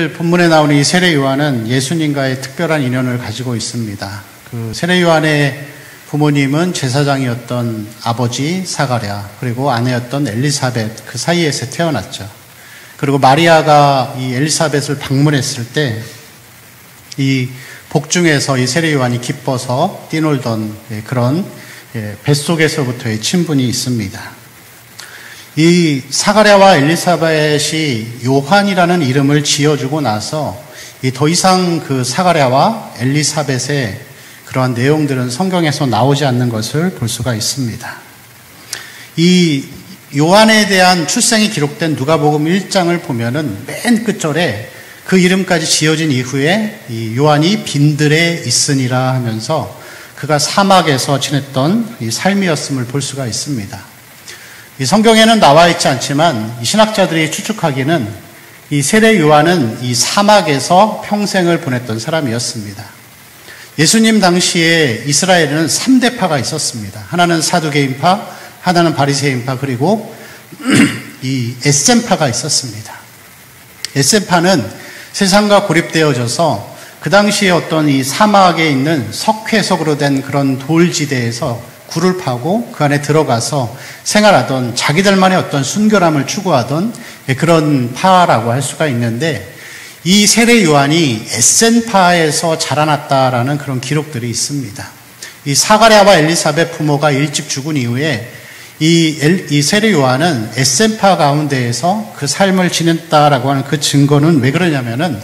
오늘 본문에 나오는 이 세례 요한은 예수님과의 특별한 인연을 가지고 있습니다. 그 세례 요한의 부모님은 제사장이었던 아버지 사가랴, 그리고 아내였던 엘리사벳, 그 사이에서 태어났죠. 그리고 마리아가 이 엘리사벳을 방문했을 때 이 복중에서 이 세례 요한이 기뻐서 뛰놀던 그런 뱃속에서부터의 친분이 있습니다. 이 사가랴와 엘리사벳이 요한이라는 이름을 지어주고 나서 더 이상 그 사가랴와 엘리사벳의 그러한 내용들은 성경에서 나오지 않는 것을 볼 수가 있습니다. 이 요한에 대한 출생이 기록된 누가복음 1장을 보면은 맨 끝절에 그 이름까지 지어진 이후에 이 요한이 빈들에 있으니라 하면서 그가 사막에서 지냈던 이 삶이었음을 볼 수가 있습니다. 이 성경에는 나와 있지 않지만 이 신학자들이 추측하기는 이 세례 요한은 이 사막에서 평생을 보냈던 사람이었습니다. 예수님 당시에 이스라엘에는 3대파가 있었습니다. 하나는 사두개인파, 하나는 바리새인파, 그리고 이 에셈파가 있었습니다. 에셈파는 세상과 고립되어져서 그 당시에 어떤 이 사막에 있는 석회석으로 된 그런 돌지대에서 굴을 파고 그 안에 들어가서 생활하던, 자기들만의 어떤 순결함을 추구하던 그런 파라고 할 수가 있는데, 이 세례 요한이 에센파에서 자라났다라는 그런 기록들이 있습니다. 이 사가랴와 엘리사벳 부모가 일찍 죽은 이후에 이 세례 요한은 에센파 가운데에서 그 삶을 지냈다라고 하는 그 증거는 왜 그러냐면은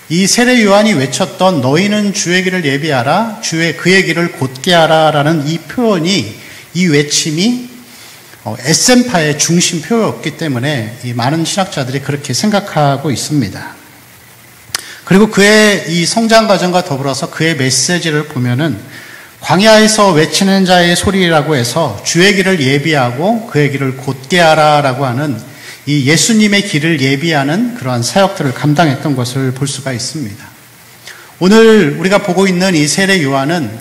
이 세례 요한이 외쳤던 너희는 주의 길을 예비하라, 그의 길을 곧게 하라라는 이 표현이, 이 외침이 에센파의 중심표였기 때문에 이 많은 신학자들이 그렇게 생각하고 있습니다. 그리고 그의 이 성장 과정과 더불어서 그의 메시지를 보면은 광야에서 외치는 자의 소리라고 해서 주의 길을 예비하고 그의 길을 곧게 하라라고 하는 이 예수님의 길을 예비하는 그러한 사역들을 감당했던 것을 볼 수가 있습니다. 오늘 우리가 보고 있는 이 세례 요한은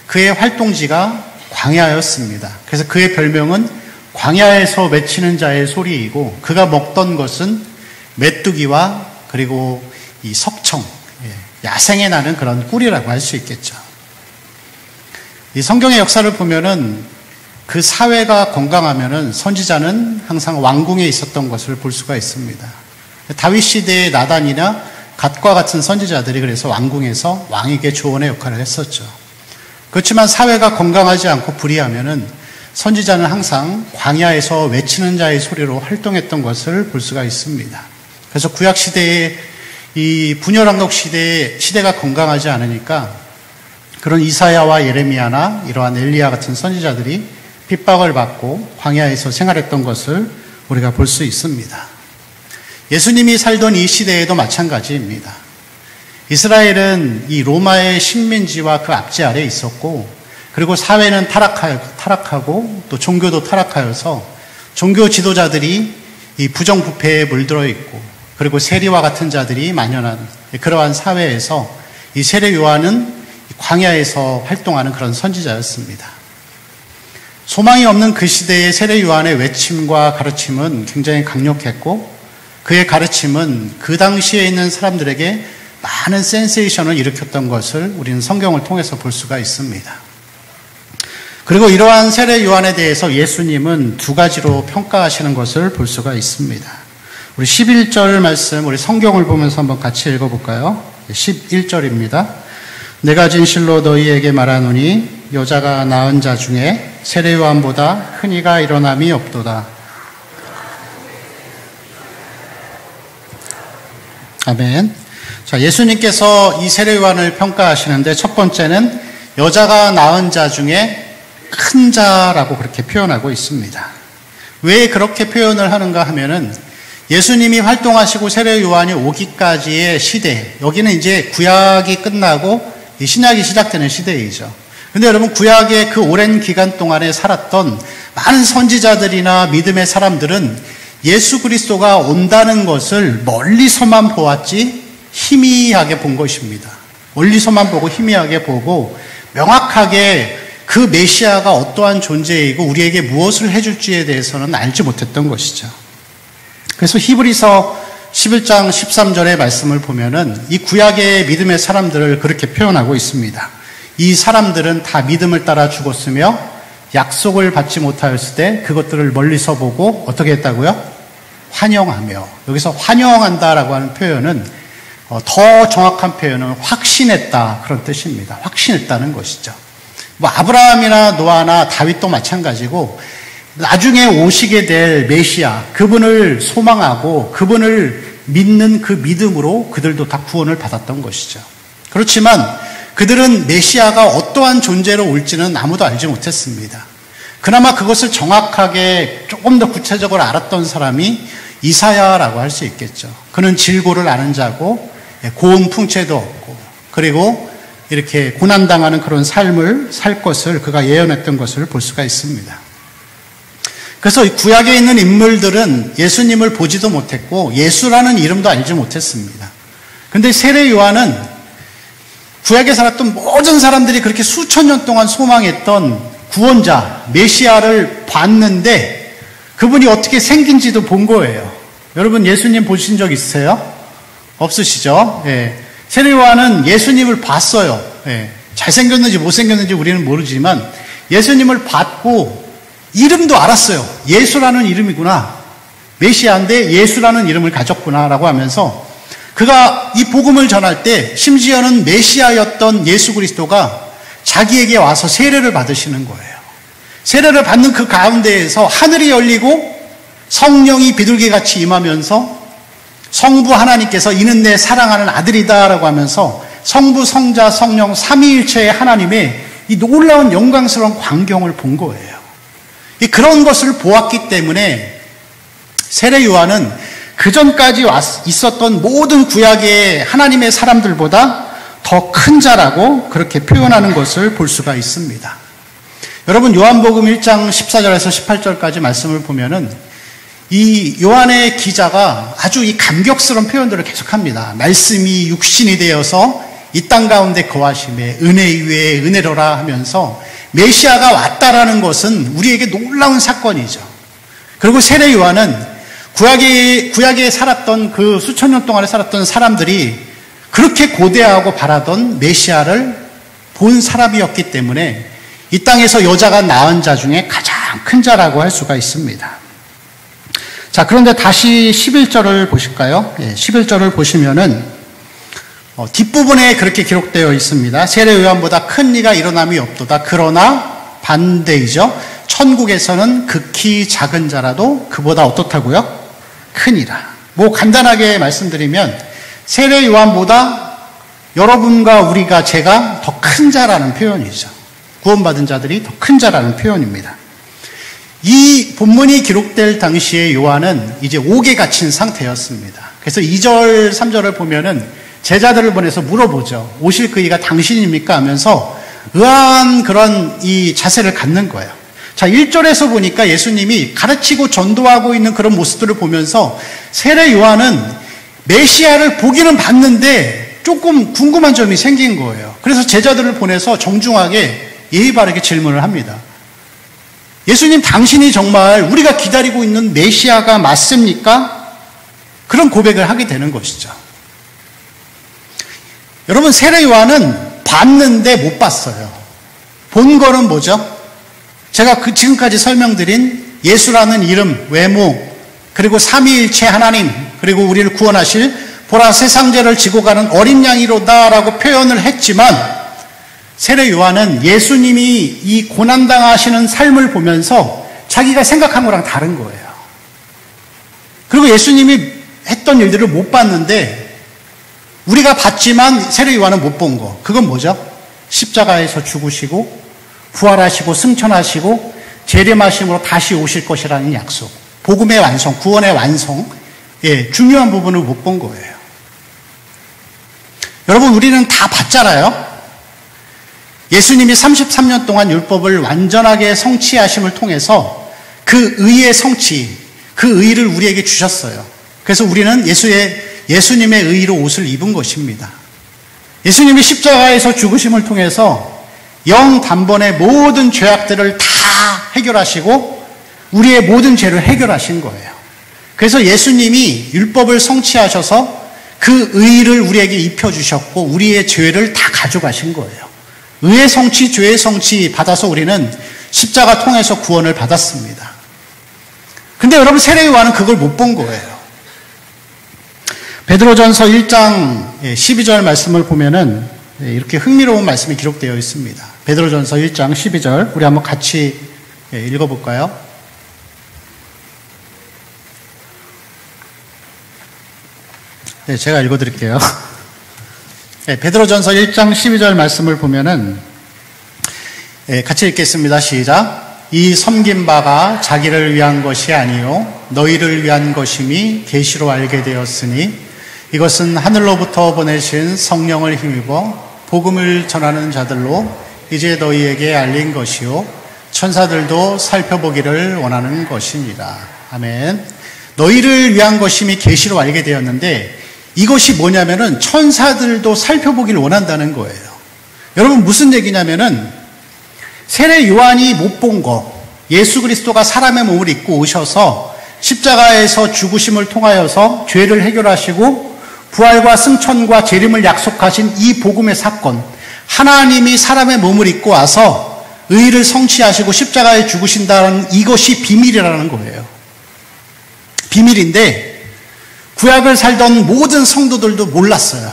그의 활동지가 광야였습니다. 그래서 그의 별명은 광야에서 외치는 자의 소리이고, 그가 먹던 것은 메뚜기와 그리고 이 석청, 야생에 나는 그런 꿀이라고 할 수 있겠죠. 이 성경의 역사를 보면은 그 사회가 건강하면은 선지자는 항상 왕궁에 있었던 것을 볼 수가 있습니다. 다윗 시대의 나단이나 갓과 같은 선지자들이 그래서 왕궁에서 왕에게 조언의 역할을 했었죠. 그렇지만 사회가 건강하지 않고 불의하면은 선지자는 항상 광야에서 외치는 자의 소리로 활동했던 것을 볼 수가 있습니다. 그래서 구약 시대의 이 분열왕국 시대가 건강하지 않으니까 그런 이사야와 예레미야나 이러한 엘리야 같은 선지자들이 핍박을 받고 광야에서 생활했던 것을 우리가 볼 수 있습니다. 예수님이 살던 이 시대에도 마찬가지입니다. 이스라엘은 이 로마의 식민지와 그 압제 아래에 있었고, 그리고 사회는 타락하고 또 종교도 타락하여서 종교 지도자들이 이 부정부패에 물들어 있고, 그리고 세리와 같은 자들이 만연한 그러한 사회에서 이 세례 요한은 광야에서 활동하는 그런 선지자였습니다. 소망이 없는 그 시대의 세례 요한의 외침과 가르침은 굉장히 강력했고, 그의 가르침은 그 당시에 있는 사람들에게 많은 센세이션을 일으켰던 것을 우리는 성경을 통해서 볼 수가 있습니다. 그리고 이러한 세례 요한에 대해서 예수님은 두 가지로 평가하시는 것을 볼 수가 있습니다. 우리 11절 말씀, 우리 성경을 보면서 한번 같이 읽어볼까요? 11절입니다. 내가 진실로 너희에게 말하노니 여자가 낳은 자 중에 세례 요한보다 흔히가 일어남이 없도다. 아멘. 자, 예수님께서 이 세례 요한을 평가하시는데 첫 번째는 여자가 낳은 자 중에 큰 자라고 그렇게 표현하고 있습니다. 왜 그렇게 표현을 하는가 하면은 예수님이 활동하시고 세례 요한이 오기까지의 시대, 여기는 이제 구약이 끝나고 이 신약이 시작되는 시대이죠. 근데 여러분, 구약의 그 오랜 기간 동안에 살았던 많은 선지자들이나 믿음의 사람들은 예수 그리스도가 온다는 것을 멀리서만 보았지 희미하게 본 것입니다. 멀리서만 보고 희미하게 보고 명확하게 그 메시아가 어떠한 존재이고 우리에게 무엇을 해줄지에 대해서는 알지 못했던 것이죠. 그래서 히브리서 11장 13절의 말씀을 보면은 이 구약의 믿음의 사람들을 그렇게 표현하고 있습니다. 이 사람들은 다 믿음을 따라 죽었으며 약속을 받지 못하였을 때 그것들을 멀리서 보고 어떻게 했다고요? 환영하며. 여기서 환영한다라고 하는 표현은 더 정확한 표현은 확신했다, 그런 뜻입니다. 확신했다는 것이죠. 뭐 아브라함이나 노아나 다윗도 마찬가지고 나중에 오시게 될 메시아, 그분을 소망하고 그분을 믿는 그 믿음으로 그들도 다 구원을 받았던 것이죠. 그렇지만 그들은 메시아가 어떠한 존재로 올지는 아무도 알지 못했습니다. 그나마 그것을 정확하게 조금 더 구체적으로 알았던 사람이 이사야라고 할 수 있겠죠. 그는 질고를 아는 자고 고운 풍채도 없고 그리고 이렇게 고난당하는 그런 삶을 살 것을 그가 예언했던 것을 볼 수가 있습니다. 그래서 구약에 있는 인물들은 예수님을 보지도 못했고 예수라는 이름도 알지 못했습니다. 그런데 세례 요한은 구약에 살았던 모든 사람들이 그렇게 수천 년 동안 소망했던 구원자, 메시아를 봤는데 그분이 어떻게 생긴지도 본 거예요. 여러분 예수님 보신 적 있으세요? 없으시죠? 예. 세례 요한은 예수님을 봤어요. 예. 잘생겼는지 못생겼는지 우리는 모르지만 예수님을 봤고 이름도 알았어요. 예수라는 이름이구나. 메시아인데 예수라는 이름을 가졌구나라고 하면서 그가 이 복음을 전할 때 심지어는 메시아였던 예수 그리스도가 자기에게 와서 세례를 받으시는 거예요. 세례를 받는 그 가운데에서 하늘이 열리고 성령이 비둘기같이 임하면서 성부 하나님께서 이는 내 사랑하는 아들이다라고 하면서 성부, 성자, 성령 삼위일체의 하나님의 이 놀라운 영광스러운 광경을 본 거예요. 그런 것을 보았기 때문에 세례 요한은 그전까지 있었던 모든 구약의 하나님의 사람들보다 더 큰 자라고 그렇게 표현하는 것을 볼 수가 있습니다. 여러분 요한복음 1장 14절에서 18절까지 말씀을 보면은 이 요한의 기자가 아주 이 감격스러운 표현들을 계속합니다. 말씀이 육신이 되어서 이 땅 가운데 거하심에 은혜 위에 은혜로라 하면서 메시아가 왔다라는 것은 우리에게 놀라운 사건이죠. 그리고 세례 요한은 구약에 살았던 그 수천 년 동안에 살았던 사람들이 그렇게 고대하고 바라던 메시아를 본 사람이었기 때문에 이 땅에서 여자가 낳은 자 중에 가장 큰 자라고 할 수가 있습니다. 자, 그런데 다시 11절을 보실까요? 11절을 보시면은 뒷부분에 그렇게 기록되어 있습니다. 세례 요한보다 큰 이가 일어남이 없도다. 그러나 반대이죠. 천국에서는 극히 작은 자라도 그보다 어떻다고요? 크니라. 뭐 간단하게 말씀드리면 세례 요한보다 여러분과 우리가 제가 더 큰 자라는 표현이죠. 구원받은 자들이 더 큰 자라는 표현입니다. 이 본문이 기록될 당시에 요한은 이제 옥에 갇힌 상태였습니다. 그래서 2절, 3절을 보면은 제자들을 보내서 물어보죠. 오실 그 이가 당신입니까? 하면서 의아한 그런 이 자세를 갖는 거예요. 자, 1절에서 보니까 예수님이 가르치고 전도하고 있는 그런 모습들을 보면서 세례 요한은 메시아를 보기는 봤는데 조금 궁금한 점이 생긴 거예요. 그래서 제자들을 보내서 정중하게 예의 바르게 질문을 합니다. 예수님, 당신이 정말 우리가 기다리고 있는 메시아가 맞습니까? 그런 고백을 하게 되는 것이죠. 여러분, 세례 요한은 봤는데 못 봤어요. 본 거는 뭐죠? 제가 지금까지 설명드린 예수라는 이름, 외모, 그리고 삼위일체 하나님, 그리고 우리를 구원하실 보라 세상 죄를 지고 가는 어린 양이로다라고 표현을 했지만 세례 요한은 예수님이 이 고난당하시는 삶을 보면서 자기가 생각한 거랑 다른 거예요. 그리고 예수님이 했던 일들을 못 봤는데 우리가 봤지만 세례 요한은 못 본 거. 그건 뭐죠? 십자가에서 죽으시고 부활하시고 승천하시고 재림하심으로 다시 오실 것이라는 약속. 복음의 완성, 구원의 완성. 중요한 부분을 못 본 거예요. 여러분, 우리는 다 봤잖아요. 예수님이 33년 동안 율법을 완전하게 성취하심을 통해서 그 의의 성취, 그 의를 우리에게 주셨어요. 그래서 우리는 예수님의 의로 옷을 입은 것입니다. 예수님이 십자가에서 죽으심을 통해서 영 단번에 모든 죄악들을 다 해결하시고 우리의 모든 죄를 해결하신 거예요. 그래서 예수님이 율법을 성취하셔서 그 의를 우리에게 입혀주셨고 우리의 죄를 다 가져가신 거예요. 의의 성취, 죄의 성취 받아서 우리는 십자가 통해서 구원을 받았습니다. 근데 여러분 세례 요한은 그걸 못 본 거예요. 베드로전서 1장 12절 말씀을 보면은 이렇게 흥미로운 말씀이 기록되어 있습니다. 베드로전서 1장 12절 우리 한번 같이 읽어볼까요? 네, 제가 읽어드릴게요. 네, 베드로전서 1장 12절 말씀을 보면은 같이 읽겠습니다. 시작. 이 섬긴 바가 자기를 위한 것이 아니요 너희를 위한 것임이 계시로 알게 되었으니 이것은 하늘로부터 보내신 성령을 힘입어 복음을 전하는 자들로 이제 너희에게 알린 것이요 천사들도 살펴보기를 원하는 것이니라. 아멘. 너희를 위한 것임이 계시로 알게 되었는데 이것이 뭐냐면은 천사들도 살펴보기를 원한다는 거예요. 여러분 무슨 얘기냐면은 세례 요한이 못 본 거, 예수 그리스도가 사람의 몸을 입고 오셔서 십자가에서 죽으심을 통하여서 죄를 해결하시고 부활과 승천과 재림을 약속하신 이 복음의 사건, 하나님이 사람의 몸을 입고 와서 의를 성취하시고 십자가에 죽으신다는 이것이 비밀이라는 거예요. 비밀인데 구약을 살던 모든 성도들도 몰랐어요.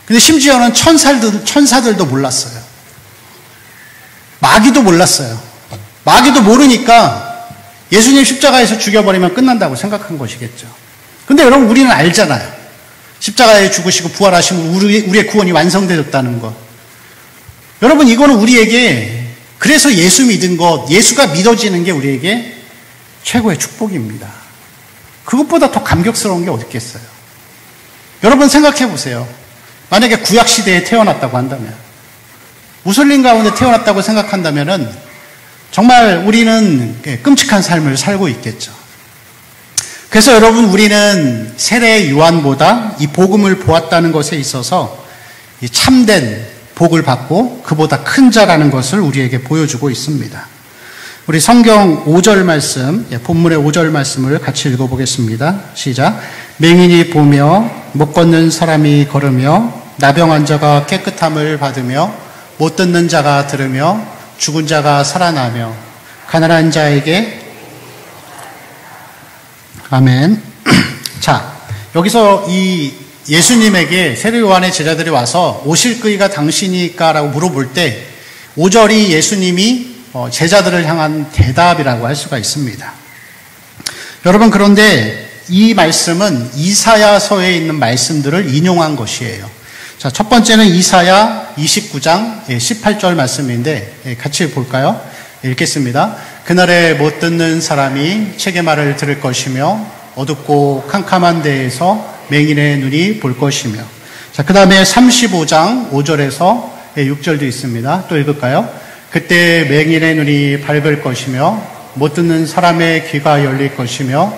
근데 심지어는 천사들도 몰랐어요. 마귀도 몰랐어요. 마귀도 모르니까 예수님 십자가에서 죽여버리면 끝난다고 생각한 것이겠죠. 근데 여러분 우리는 알잖아요. 십자가에 죽으시고 부활하시면 우리의 구원이 완성되었다는 것. 여러분 이거는 우리에게 그래서 예수 믿은 것, 예수가 믿어지는 게 우리에게 최고의 축복입니다. 그것보다 더 감격스러운 게 어디 있겠어요. 여러분 생각해 보세요. 만약에 구약시대에 태어났다고 한다면 무슬림 가운데 태어났다고 생각한다면 정말 우리는 끔찍한 삶을 살고 있겠죠. 그래서 여러분 우리는 세례 요한보다 이 복음을 보았다는 것에 있어서 이 참된 복을 받고 그보다 큰 자라는 것을 우리에게 보여주고 있습니다. 우리 성경 5절 말씀, 본문의 5절 말씀을 같이 읽어보겠습니다. 시작. 맹인이 보며 못 걷는 사람이 걸으며 나병 환자가 깨끗함을 받으며 못 듣는 자가 들으며 죽은 자가 살아나며 가난한 자에게 아멘. 자, 여기서 이 예수님에게 세례 요한의 제자들이 와서 오실 그이가 당신이니까 라고 물어볼 때 5절이 예수님이 제자들을 향한 대답이라고 할 수가 있습니다. 여러분 그런데 이 말씀은 이사야서에 있는 말씀들을 인용한 것이에요. 자, 첫 번째는 이사야 29장 18절 말씀인데 같이 볼까요? 읽겠습니다. 그날에 못 듣는 사람이 책의 말을 들을 것이며 어둡고 캄캄한 데에서 맹인의 눈이 볼 것이며. 자, 그 다음에 35장 5절에서 6절도 있습니다. 또 읽을까요? 그때 맹인의 눈이 밝을 것이며 못 듣는 사람의 귀가 열릴 것이며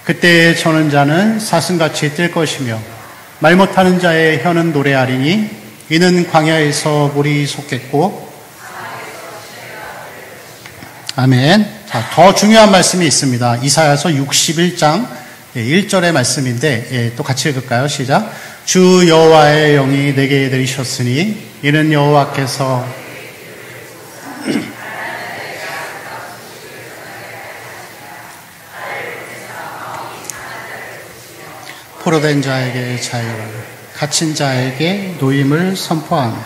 그때 저는 자는 사슴같이 뛸 것이며 말 못하는 자의 혀는 노래하리니 이는 광야에서 물이 솟겠고. 아멘. 자, 더 중요한 말씀이 있습니다. 이사야서 61장 1절의 말씀인데 또 같이 읽을까요? 시작. 주 여호와의 영이 내게 내리셨으니 이는 여호와께서 포로된 자에게 자유를, 갇힌 자에게 노임을 선포하며.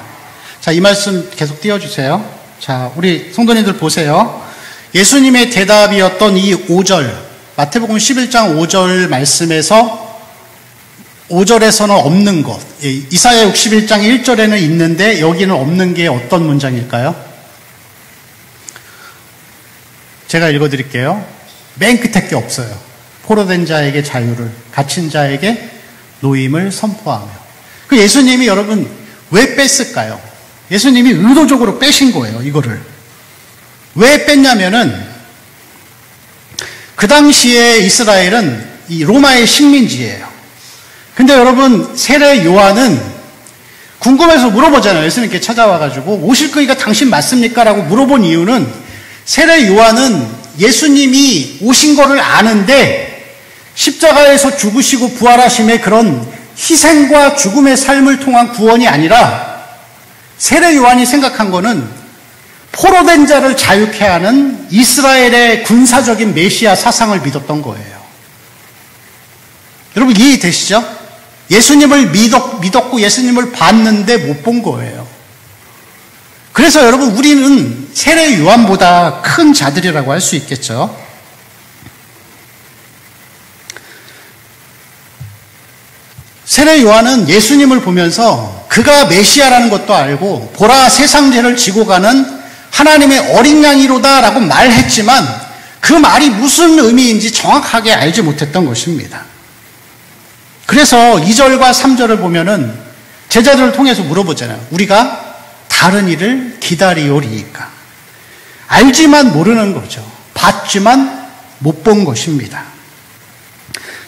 자, 이 말씀 계속 띄워주세요. 자, 우리 성도님들 보세요. 예수님의 대답이었던 이 5절, 마태복음 11장 5절 말씀에서 5절에서는 없는 것, 이사야 61장 1절에는 있는데 여기는 없는 게 어떤 문장일까요? 제가 읽어드릴게요. 맨 끝에 게 없어요. 포로된 자에게 자유를, 갇힌 자에게 노임을 선포하며. 그 예수님이 여러분 왜 뺐을까요? 예수님이 의도적으로 빼신 거예요, 이거를. 왜 뺐냐면은 그 당시에 이스라엘은 이 로마의 식민지예요. 근데 여러분 세례 요한은 궁금해서 물어보잖아요. 예수님께 찾아와가지고 오실 그이가 당신 맞습니까? 라고 물어본 이유는 세례 요한은 예수님이 오신 거를 아는데 십자가에서 죽으시고 부활하심의 그런 희생과 죽음의 삶을 통한 구원이 아니라 세례 요한이 생각한 거는 포로된 자를 자유케 하는 이스라엘의 군사적인 메시아 사상을 믿었던 거예요. 여러분 이해되시죠? 예수님을 믿었고 예수님을 봤는데 못 본 거예요. 그래서 여러분 우리는 세례 요한보다 큰 자들이라고 할 수 있겠죠. 세례 요한은 예수님을 보면서 그가 메시아라는 것도 알고 보라 세상 죄를 지고 가는 하나님의 어린 양이로다라고 말했지만 그 말이 무슨 의미인지 정확하게 알지 못했던 것입니다. 그래서 2절과 3절을 보면은 제자들을 통해서 물어보잖아요. 우리가 다른 일을 기다리오리이까. 알지만 모르는 거죠. 봤지만 못 본 것입니다.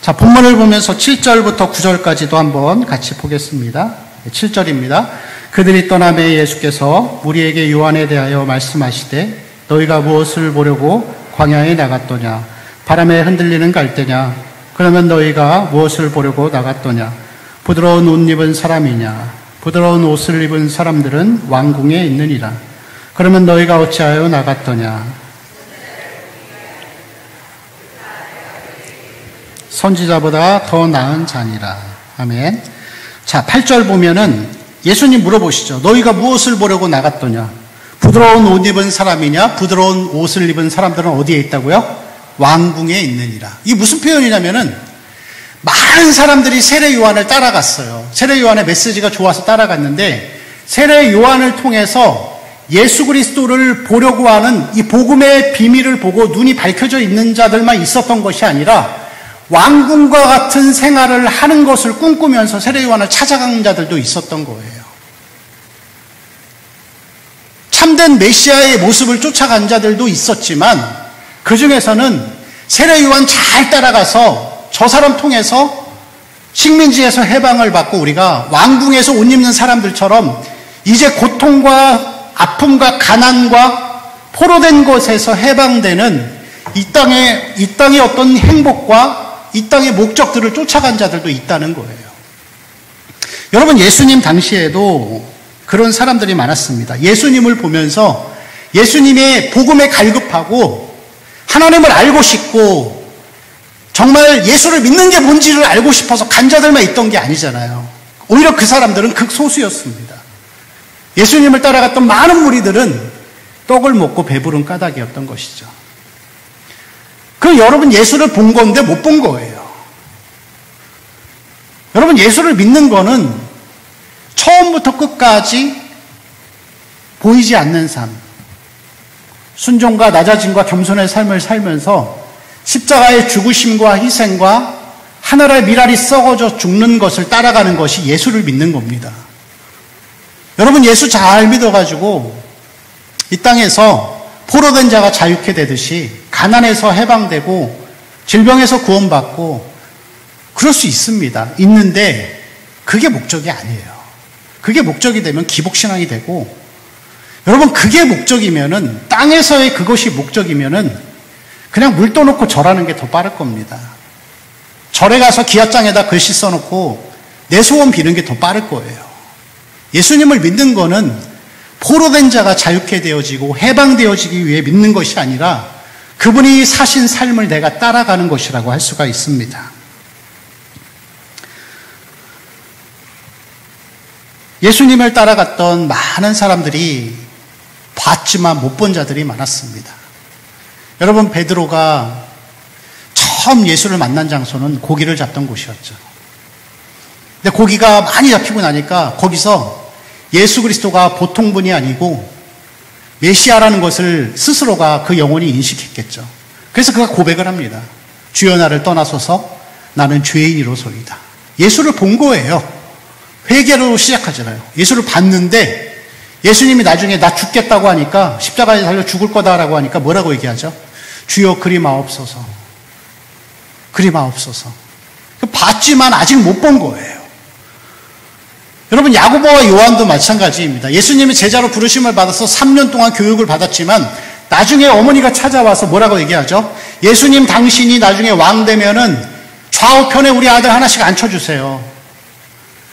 자, 본문을 보면서 7절부터 9절까지도 한번 같이 보겠습니다. 7절입니다. 그들이 떠나매 예수께서 우리에게 요한에 대하여 말씀하시되 너희가 무엇을 보려고 광야에 나갔더냐? 바람에 흔들리는 갈대냐? 그러면 너희가 무엇을 보려고 나갔더냐? 부드러운 옷 입은 사람이냐? 부드러운 옷을 입은 사람들은 왕궁에 있느니라. 그러면 너희가 어찌하여 나갔더냐? 선지자보다 더 나은 자니라. 아멘. 자, 8절 보면은 예수님 물어보시죠. 너희가 무엇을 보려고 나갔더냐? 부드러운 옷 입은 사람이냐? 부드러운 옷을 입은 사람들은 어디에 있다고요? 왕궁에 있느니라. 이게 무슨 표현이냐면은 많은 사람들이 세례 요한을 따라갔어요. 세례 요한의 메시지가 좋아서 따라갔는데 세례 요한을 통해서 예수 그리스도를 보려고 하는 이 복음의 비밀을 보고 눈이 밝혀져 있는 자들만 있었던 것이 아니라 왕궁과 같은 생활을 하는 것을 꿈꾸면서 세례 요한을 찾아간 자들도 있었던 거예요. 참된 메시아의 모습을 쫓아간 자들도 있었지만 그 중에서는 세례 요한 잘 따라가서 저 사람 통해서 식민지에서 해방을 받고 우리가 왕궁에서 옷 입는 사람들처럼 이제 고통과 아픔과 가난과 포로된 곳에서 해방되는 이 땅의 어떤 행복과 이 땅의 목적들을 쫓아간 자들도 있다는 거예요. 여러분 예수님 당시에도 그런 사람들이 많았습니다. 예수님을 보면서 예수님의 복음에 갈급하고 하나님을 알고 싶고 정말 예수를 믿는 게 뭔지를 알고 싶어서 간 자들만 있던 게 아니잖아요. 오히려 그 사람들은 극소수였습니다. 예수님을 따라갔던 많은 무리들은 떡을 먹고 배부른 까닭이었던 것이죠. 그 여러분 예수를 본 건데 못 본 거예요. 여러분 예수를 믿는 거는 처음부터 끝까지 보이지 않는 삶, 순종과 낮아짐과 겸손의 삶을 살면서 십자가의 죽으심과 희생과 하늘의 미랄이 썩어져 죽는 것을 따라가는 것이 예수를 믿는 겁니다. 여러분 예수 잘 믿어가지고 이 땅에서 포로된 자가 자유케 되듯이 가난에서 해방되고 질병에서 구원받고 그럴 수 있습니다. 있는데 그게 목적이 아니에요. 그게 목적이 되면 기복신앙이 되고 여러분 그게 목적이면은 땅에서의 그것이 목적이면은 그냥 물 떠놓고 절하는 게 더 빠를 겁니다. 절에 가서 기아장에다 글씨 써놓고 내 소원 비는 게 더 빠를 거예요. 예수님을 믿는 거는 포로된 자가 자유케 되어지고 해방되어지기 위해 믿는 것이 아니라 그분이 사신 삶을 내가 따라가는 것이라고 할 수가 있습니다. 예수님을 따라갔던 많은 사람들이 봤지만 못 본 자들이 많았습니다. 여러분 베드로가 처음 예수를 만난 장소는 고기를 잡던 곳이었죠. 근데 고기가 많이 잡히고 나니까 거기서 예수 그리스도가 보통 분이 아니고 메시아라는 것을 스스로가 그 영혼이 인식했겠죠. 그래서 그가 고백을 합니다. 주여 나를 떠나소서 나는 죄인이로소이다. 예수를 본 거예요. 회개로 시작하잖아요. 예수를 봤는데 예수님이 나중에 나 죽겠다고 하니까 십자가에 달려 죽을 거다라고 하니까 뭐라고 얘기하죠? 주여 그리 마옵소서. 그리 마옵소서. 봤지만 아직 못 본 거예요. 여러분 야고보와 요한도 마찬가지입니다. 예수님이 제자로 부르심을 받아서 3년 동안 교육을 받았지만 나중에 어머니가 찾아와서 뭐라고 얘기하죠? 예수님 당신이 나중에 왕 되면은 좌우편에 우리 아들 하나씩 앉혀주세요.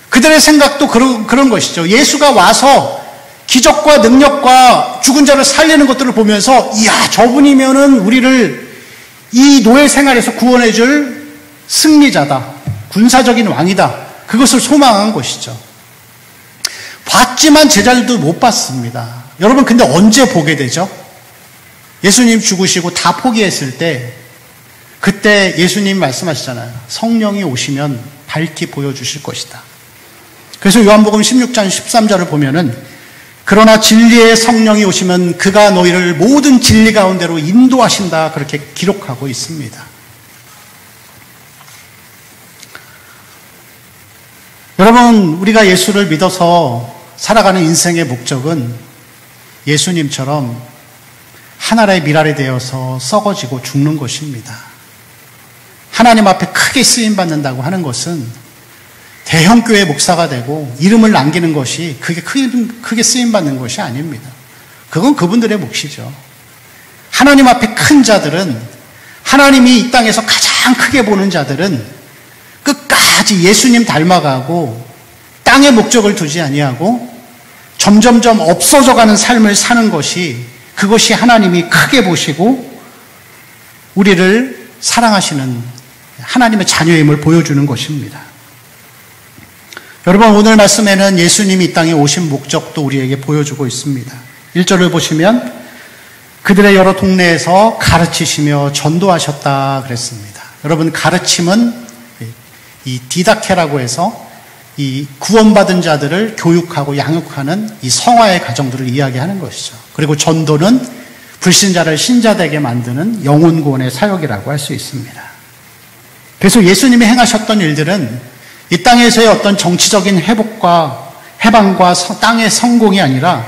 그들의 생각도 그런 것이죠. 예수가 와서 기적과 능력과 죽은 자를 살리는 것들을 보면서 이야, 저분이면은 우리를 이 노예 생활에서 구원해 줄 승리자다. 군사적인 왕이다. 그것을 소망한 것이죠. 봤지만 제자들도 못 봤습니다. 여러분, 근데 언제 보게 되죠? 예수님 죽으시고 다 포기했을 때, 그때 예수님 말씀하시잖아요. 성령이 오시면 밝히 보여주실 것이다. 그래서 요한복음 16장 13절을 보면은 그러나 진리의 성령이 오시면 그가 너희를 모든 진리 가운데로 인도하신다. 그렇게 기록하고 있습니다. 여러분, 우리가 예수를 믿어서 살아가는 인생의 목적은 예수님처럼 하나라의 미랄이 되어서 썩어지고 죽는 것입니다. 하나님 앞에 크게 쓰임받는다고 하는 것은 대형교회 목사가 되고 이름을 남기는 것이 그게 크게 쓰임받는 것이 아닙니다. 그건 그분들의 몫이죠. 하나님 앞에 큰 자들은, 하나님이 이 땅에서 가장 크게 보는 자들은 끝까지 예수님 닮아가고 땅의 목적을 두지 아니하고 점점점 없어져가는 삶을 사는 것이, 그것이 하나님이 크게 보시고 우리를 사랑하시는 하나님의 자녀임을 보여주는 것입니다. 여러분, 오늘 말씀에는 예수님이 이 땅에 오신 목적도 우리에게 보여주고 있습니다. 1절을 보시면 그들의 여러 동네에서 가르치시며 전도하셨다 그랬습니다. 여러분, 가르침은 이 디다케라고 해서 이 구원받은 자들을 교육하고 양육하는 이 성화의 과정들을 이야기하는 것이죠. 그리고 전도는 불신자를 신자되게 만드는 영혼 구원의 사역이라고 할 수 있습니다. 그래서 예수님이 행하셨던 일들은 이 땅에서의 어떤 정치적인 회복과 해방과 땅의 성공이 아니라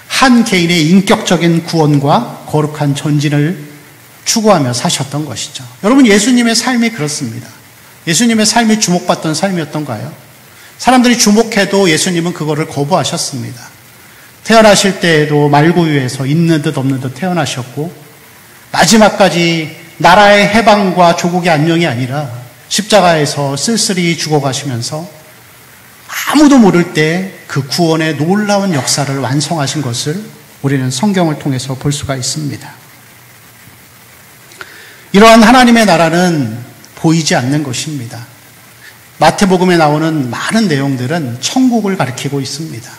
한 개인의 인격적인 구원과 거룩한 전진을 추구하며 사셨던 것이죠. 여러분, 예수님의 삶이 그렇습니다. 예수님의 삶이 주목받던 삶이었던가요? 사람들이 주목해도 예수님은 그거를 거부하셨습니다. 태어나실 때에도 말구유에서 있는 듯 없는 듯 태어나셨고, 마지막까지 나라의 해방과 조국의 안녕이 아니라 십자가에서 쓸쓸히 죽어가시면서 아무도 모를 때 그 구원의 놀라운 역사를 완성하신 것을 우리는 성경을 통해서 볼 수가 있습니다. 이러한 하나님의 나라는 보이지 않는 것입니다. 마태복음에 나오는 많은 내용들은 천국을 가리키고 있습니다.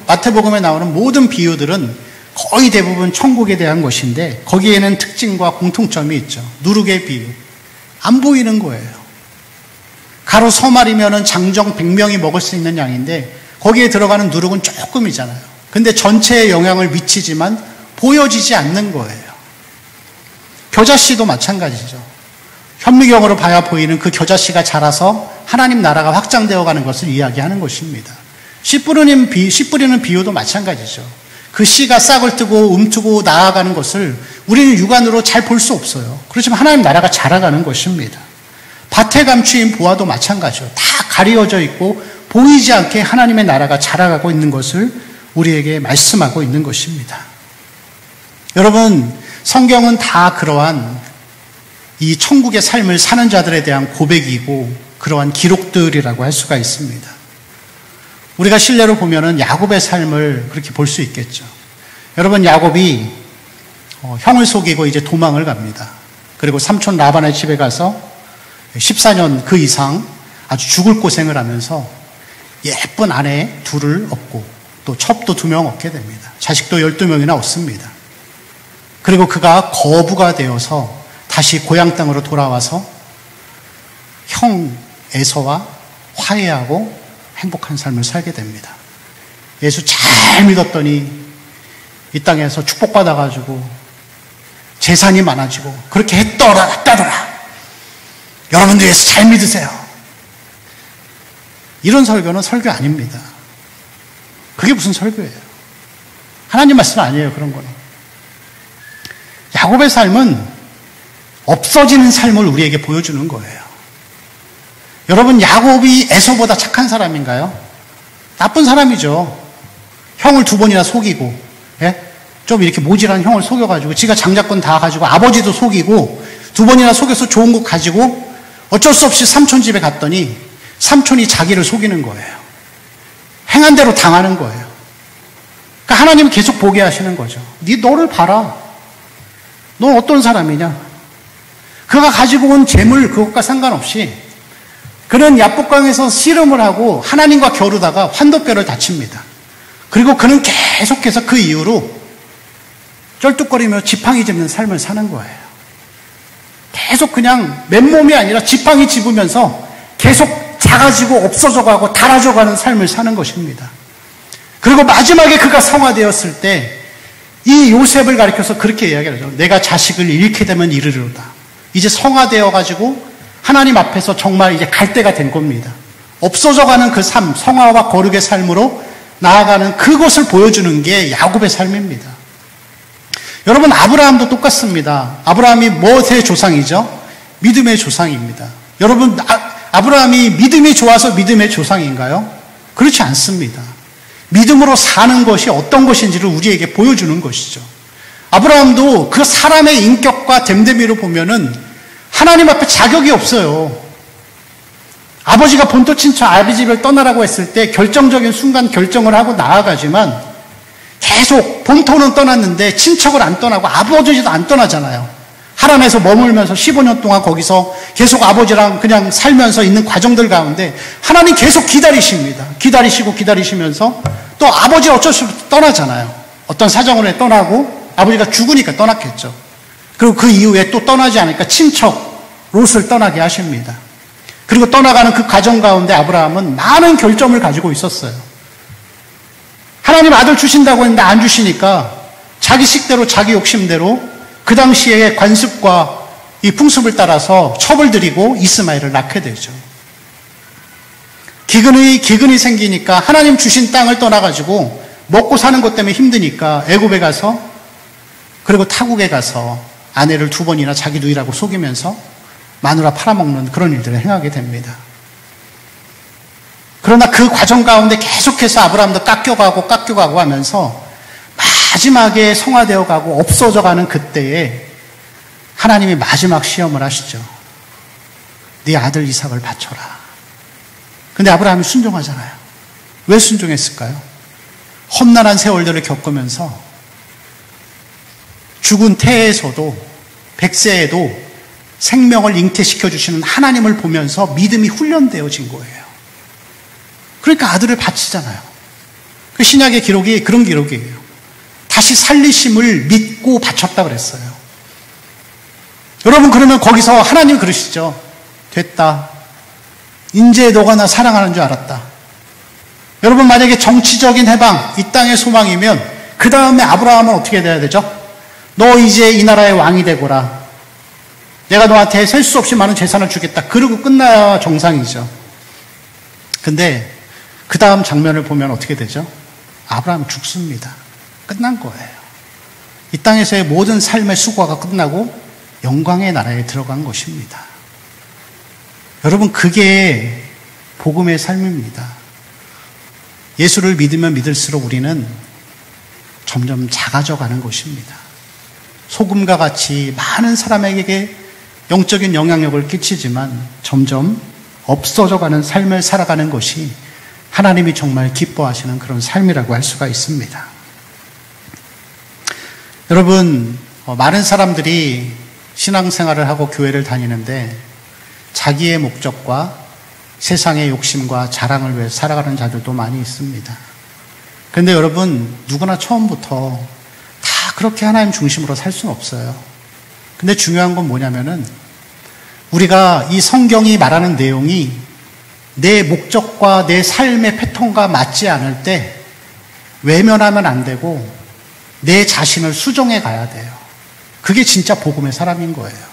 마태복음에 나오는 모든 비유들은 거의 대부분 천국에 대한 것인데 거기에는 특징과 공통점이 있죠. 누룩의 비유. 안 보이는 거예요. 가로 서말이면은 장정 100명이 먹을 수 있는 양인데 거기에 들어가는 누룩은 조금이잖아요. 근데 전체에 영향을 미치지만 보여지지 않는 거예요. 겨자씨도 마찬가지죠. 현미경으로 봐야 보이는 그 겨자씨가 자라서 하나님 나라가 확장되어 가는 것을 이야기하는 것입니다. 씨 뿌리는 비유도 마찬가지죠. 그 씨가 싹을 뜨고 움트고 나아가는 것을 우리는 육안으로 잘 볼 수 없어요. 그렇지만 하나님 나라가 자라가는 것입니다. 밭에 감추인 보화도 마찬가지죠. 다 가리워져 있고 보이지 않게 하나님의 나라가 자라가고 있는 것을 우리에게 말씀하고 있는 것입니다. 여러분, 성경은 다 그러한 이 천국의 삶을 사는 자들에 대한 고백이고 그러한 기록들이라고 할 수가 있습니다. 우리가 실례로 보면은 야곱의 삶을 그렇게 볼 수 있겠죠. 여러분, 야곱이 형을 속이고 이제 도망을 갑니다. 그리고 삼촌 라반의 집에 가서 14년 그 이상 아주 죽을 고생을 하면서 예쁜 아내 둘을 얻고 또 첩도 2명 얻게 됩니다. 자식도 12명이나 얻습니다. 그리고 그가 거부가 되어서 다시 고향 땅으로 돌아와서 형 에서와 화해하고 행복한 삶을 살게 됩니다. 예수 잘 믿었더니 이 땅에서 축복받아가지고 재산이 많아지고 그렇게 했더라. 여러분들 예수 잘 믿으세요. 이런 설교는 설교 아닙니다. 그게 무슨 설교예요? 하나님 말씀 아니에요, 그런 거는. 야곱의 삶은 없어지는 삶을 우리에게 보여주는 거예요. 여러분, 야곱이 에서보다 착한 사람인가요? 나쁜 사람이죠. 형을 2번이나 속이고, 좀 이렇게 모질한 형을 속여가지고 지가 장자권 다 가지고 아버지도 속이고 2번이나 속여서 좋은 것 가지고 어쩔 수 없이 삼촌 집에 갔더니 삼촌이 자기를 속이는 거예요. 행한 대로 당하는 거예요. 그러니까 하나님은 계속 보게 하시는 거죠. 너를 봐라. 넌 어떤 사람이냐? 그가 가지고 온 재물 그것과 상관없이 그는 야복강에서 씨름을 하고 하나님과 겨루다가 환도뼈를 다칩니다. 그리고 그는 계속해서 그 이후로 쩔뚝거리며 지팡이 짚는 삶을 사는 거예요. 계속 그냥 맨몸이 아니라 지팡이 짚으면서 계속 작아지고 없어져가고 닳아져가는 삶을 사는 것입니다. 그리고 마지막에 그가 성화되었을 때 이 요셉을 가리켜서 그렇게 이야기하죠. 내가 자식을 잃게 되면 이르리로다. 이제 성화되어가지고 하나님 앞에서 정말 이제 갈 때가 된 겁니다. 없어져가는 그 삶, 성화와 거룩의 삶으로 나아가는 그것을 보여주는 게 야곱의 삶입니다. 여러분, 아브라함도 똑같습니다. 아브라함이 무엇의 조상이죠? 믿음의 조상입니다. 여러분, 아브라함이 믿음이 좋아서 믿음의 조상인가요? 그렇지 않습니다. 믿음으로 사는 것이 어떤 것인지를 우리에게 보여주는 것이죠. 아브라함도 그 사람의 인격과 됨됨이로 보면은 하나님 앞에 자격이 없어요. 아버지가 본토 친척 아비집을 떠나라고 했을 때 결정적인 순간 결정을 하고 나아가지만 계속 본토는 떠났는데 친척을 안 떠나고 아버지도 안 떠나잖아요. 하란에서 머물면서 15년 동안 거기서 계속 아버지랑 그냥 살면서 있는 과정들 가운데 하나님 계속 기다리십니다. 기다리시면서 또 아버지 어쩔 수 없이 떠나잖아요. 어떤 사정으로 해 떠나고 아버지가 죽으니까 떠났겠죠. 그리고 그 이후에 또 떠나지 않으니까 친척 롯을 떠나게 하십니다. 그리고 떠나가는 그 과정 가운데 아브라함은 많은 결점을 가지고 있었어요. 하나님 아들 주신다고 했는데 안 주시니까 자기 식대로 자기 욕심대로 그 당시의 관습과 이 풍습을 따라서 첩을 들이고 이스마엘을 낳게 되죠. 기근이 생기니까 하나님 주신 땅을 떠나가지고 먹고 사는 것 때문에 힘드니까 애굽에 가서 그리고 타국에 가서 아내를 2번이나 자기 누이라고 속이면서 마누라 팔아먹는 그런 일들을 행하게 됩니다. 그러나 그 과정 가운데 계속해서 아브라함도 깎여가고 하면서 마지막에 성화되어 가고 없어져 가는 그때에 하나님이 마지막 시험을 하시죠. 네 아들 이삭을 바쳐라. 근데 아브라함이 순종하잖아요. 왜 순종했을까요? 험난한 세월들을 겪으면서 죽은 태에서도 백세에도 생명을 잉태시켜 주시는 하나님을 보면서 믿음이 훈련되어진 거예요. 그러니까 아들을 바치잖아요. 그 신약의 기록이 그런 기록이에요. 다시 살리심을 믿고 바쳤다 그랬어요. 여러분, 그러면 거기서 하나님 그러시죠. 됐다. 이제 너가 나 사랑하는 줄 알았다. 여러분, 만약에 정치적인 해방, 이 땅의 소망이면 그 다음에 아브라함은 어떻게 돼야 되죠? 너 이제 이 나라의 왕이 되거라. 내가 너한테 셀 수 없이 많은 재산을 주겠다. 그러고 끝나야 정상이죠. 근데 그 다음 장면을 보면 어떻게 되죠? 아브라함은 죽습니다. 끝난 거예요. 이 땅에서의 모든 삶의 수고가 끝나고 영광의 나라에 들어간 것입니다. 여러분, 그게 복음의 삶입니다. 예수를 믿으면 믿을수록 우리는 점점 작아져 가는 것입니다. 소금과 같이 많은 사람에게 영적인 영향력을 끼치지만 점점 없어져 가는 삶을 살아가는 것이 하나님이 정말 기뻐하시는 그런 삶이라고 할 수가 있습니다. 여러분, 많은 사람들이 신앙생활을 하고 교회를 다니는데 자기의 목적과 세상의 욕심과 자랑을 위해 살아가는 자들도 많이 있습니다. 그런데 여러분, 누구나 처음부터 다 그렇게 하나님 중심으로 살 수는 없어요. 근데 중요한 건 뭐냐면은 우리가 이 성경이 말하는 내용이 내 목적과 내 삶의 패턴과 맞지 않을 때 외면하면 안 되고 내 자신을 수정해 가야 돼요. 그게 진짜 복음의 사람인 거예요.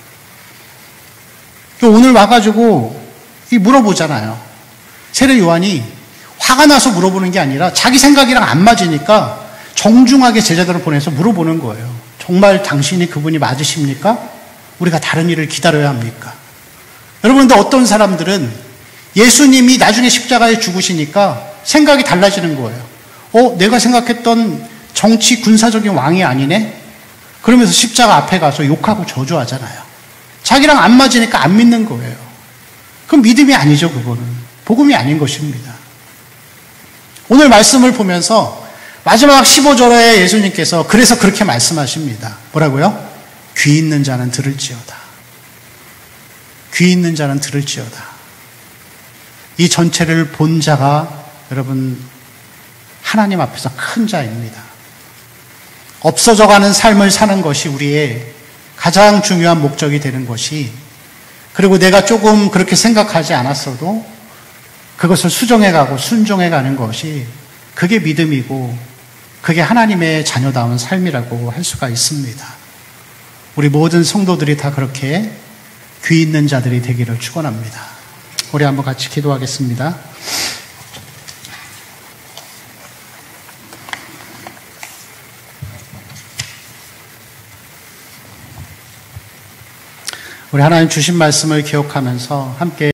오늘 와가지고 물어보잖아요. 세례 요한이 화가 나서 물어보는 게 아니라 자기 생각이랑 안 맞으니까 정중하게 제자들을 보내서 물어보는 거예요. 정말 당신이 그분이 맞으십니까? 우리가 다른 일을 기다려야 합니까? 여러분, 근데 어떤 사람들은 예수님이 나중에 십자가에 죽으시니까 생각이 달라지는 거예요. 내가 생각했던 정치 군사적인 왕이 아니네? 그러면서 십자가 앞에 가서 욕하고 저주하잖아요. 자기랑 안 맞으니까 안 믿는 거예요. 그건 믿음이 아니죠, 그거는. 복음이 아닌 것입니다. 오늘 말씀을 보면서 마지막 15절에 예수님께서 그래서 그렇게 말씀하십니다. 뭐라고요? 귀 있는 자는 들을지어다. 귀 있는 자는 들을지어다. 이 전체를 본 자가 여러분 하나님 앞에서 큰 자입니다. 없어져가는 삶을 사는 것이 우리의 가장 중요한 목적이 되는 것이, 그리고 내가 조금 그렇게 생각하지 않았어도 그것을 수정해가고 순종해가는 것이, 그게 믿음이고 그게 하나님의 자녀다운 삶이라고 할 수가 있습니다. 우리 모든 성도들이 다 그렇게 귀 있는 자들이 되기를 축원합니다. 우리 한번 같이 기도하겠습니다. 우리 하나님 주신 말씀을 기억하면서 함께